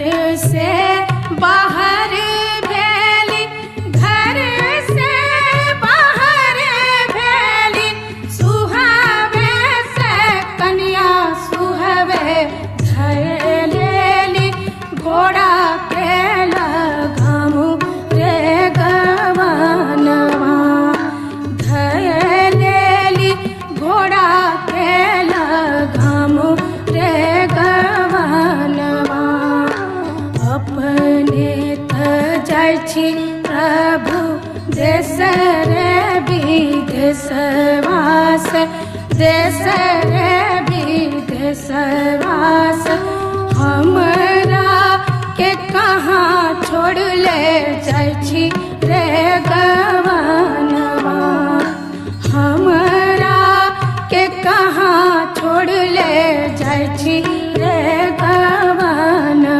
से बाहर भेली, घर से बाहर भेली, सुहावे से कन्या सुहावे धय लेली, घोड़ा के लगामु रे गवनवा, धय लेली घोड़ा के लगामु रे गवनवा। अपने त जाइ छी प्रभु देश रे विदेशवा से, देश रे विदेशवा से, हमरा के कहाँ छोड़ ले जाइ छी